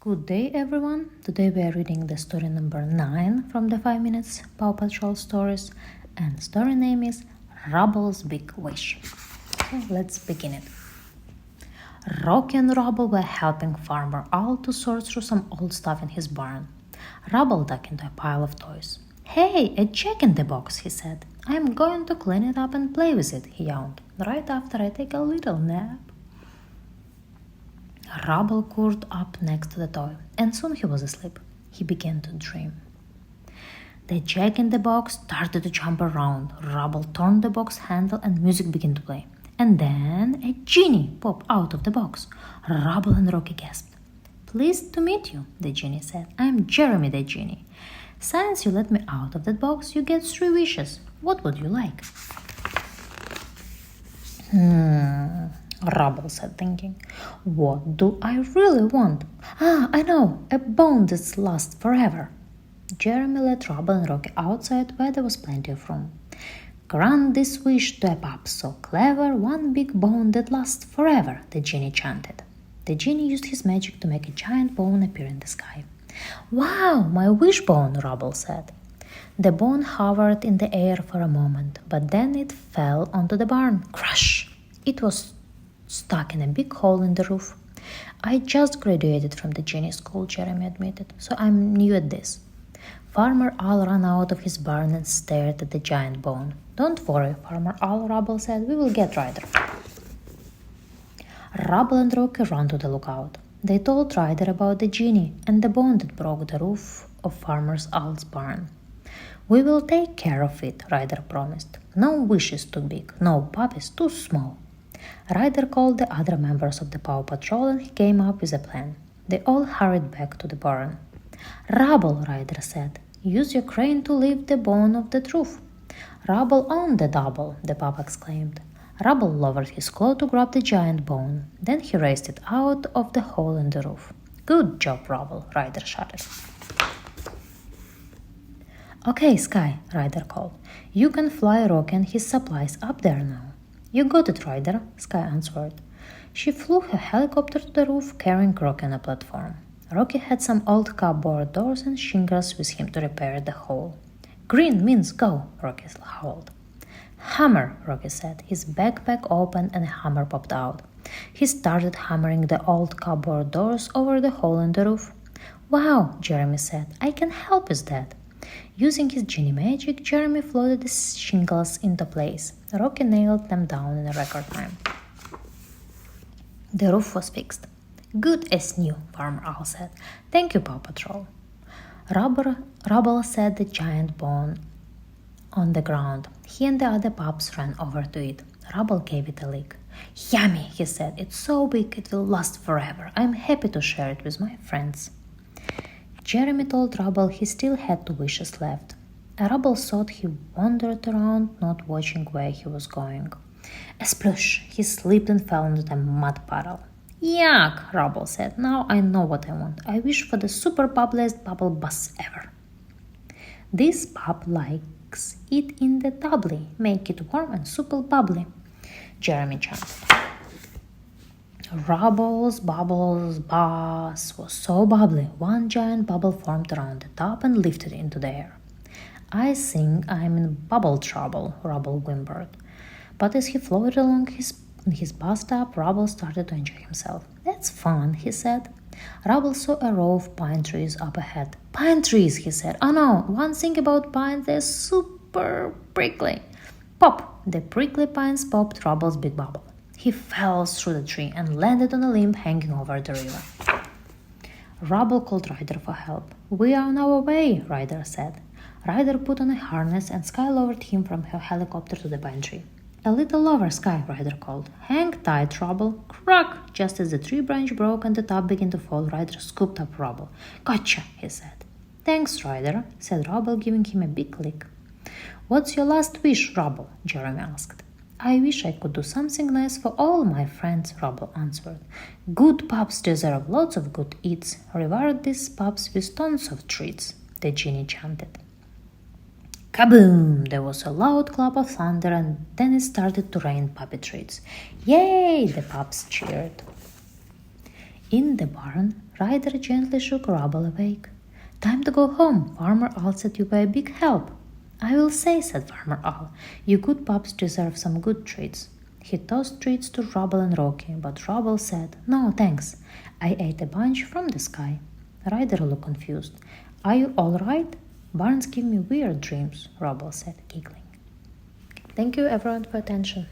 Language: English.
Good day, everyone. Today we are reading the story number 9 from the 5 Minutes Paw Patrol stories, and the story name is Rubble's Big Wish. So let's begin it. Rocky and Rubble were helping Farmer Owl to sort through some old stuff in his barn. Rubble dug into a pile of toys. "Hey, a jack-in-the-box," he said. "I'm going to clean it up and play with it," he yawned, "right after I take a little nap." Rubble curled up next to the toy, and soon he was asleep. He began to dream. The jack-in-the-box started to jump around. Rubble turned the box handle and music began to play. And then a genie popped out of the box. Rubble and Rocky gasped. "Pleased to meet you," the genie said. "I'm Jeremy the genie. Since you let me out of that box, you get 3 wishes. What would you like?" Rubble said, thinking. "What do I really want? I know, a bone that lasts forever." Jeremy led Rubble and Rocky outside where there was plenty of room. "Grant this wish to a pup so clever, one big bone that lasts forever," the genie chanted. The genie used his magic to make a giant bone appear in the sky. "Wow, my wishbone," Rubble said. The bone hovered in the air for a moment, but then it fell onto the barn. Crash! It was stuck in a big hole in the roof. "I just graduated from the genie school," Jeremy admitted, "so I'm new at this." Farmer Owl ran out of his barn and stared at the giant bone. "Don't worry, Farmer Owl," Rubble said. "We will get Ryder." Rubble and Rocky ran to the lookout. They told Ryder about the genie and the bone that broke the roof of Farmer Owl's barn. "We will take care of it," Ryder promised. "No wish is too big, no pup is too small." Ryder called the other members of the Paw Patrol and he came up with a plan. They all hurried back to the barn. "Rubble," Ryder said, "use your crane to lift the bone off the roof." "Rubble on the double," the pup exclaimed. Rubble lowered his claw to grab the giant bone. Then he raised it out of the hole in the roof. "Good job, Rubble," Ryder shouted. "Okay, Sky," Ryder called. "You can fly Rocky and his supplies up there now." "You got it, Ryder," Sky answered. She flew her helicopter to the roof, carrying Rocky on a platform. Rocky had some old cupboard doors and shingles with him to repair the hole. "Green means go," Rocky howled. "Hammer," Rocky said. His backpack opened and a hammer popped out. He started hammering the old cupboard doors over the hole in the roof. "Wow," Jeremy said. "I can help with that." Using his genie magic, Jeremy floated the shingles into place. Rocky nailed them down in a record time. The roof was fixed. "Good as new," Farmer Owl said. "Thank you, Paw Patrol." Rubble set the giant bone on the ground. He and the other pups ran over to it. Rubble gave it a lick. "Yummy," he said. "It's so big it will last forever. I'm happy to share it with my friends." Jeremy told Rubble he still had 2 wishes left. Rubble thought he wandered around, not watching where he was going. A sploosh! He slipped and fell into a mud puddle. "Yuck," Rubble said. "Now I know what I want. I wish for the super bubbliest bubble bus ever." "This pup likes it in the doubly. Make it warm and super bubbly," Jeremy chanted. Rubble's bubbles bus was so bubbly, one giant bubble formed around the top and lifted into the air. "I think I'm in bubble trouble," Rubble whimpered. But as he floated along in his bathtub, Rubble started to enjoy himself. "That's fun," he said. Rubble saw a row of pine trees up ahead. "Pine trees," he said. "Oh no, one thing about pines, they're super prickly." Pop! The prickly pines popped Rubble's big bubble. He fell through the tree and landed on a limb hanging over the river. Rubble called Ryder for help. "We are on our way," Ryder said. Ryder put on a harness and Sky lowered him from her helicopter to the pine tree. "A little lower, Sky," Ryder called. "Hang tight, Rubble." Crack! Just as the tree branch broke and the top began to fall, Ryder scooped up Rubble. "Gotcha," he said. "Thanks, Ryder," said Rubble, giving him a big lick. "What's your last wish, Rubble?" Jeremy asked. "I wish I could do something nice for all my friends," Rubble answered. "Good pups deserve lots of good eats. Reward these pups with tons of treats," the genie chanted. Kaboom! There was a loud clap of thunder and then it started to rain puppy treats. "Yay!" the pups cheered. In the barn, Ryder gently shook Rubble awake. "Time to go home. Farmer Owl said you were a big help." "I will say," said Farmer Owl. "You good pups deserve some good treats." He tossed treats to Rubble and Rocky, but Rubble said, "No, thanks. I ate a bunch from the sky." Ryder looked confused. "Are you all right?" "Barns give me weird dreams," Rubble said, giggling. Thank you everyone for attention.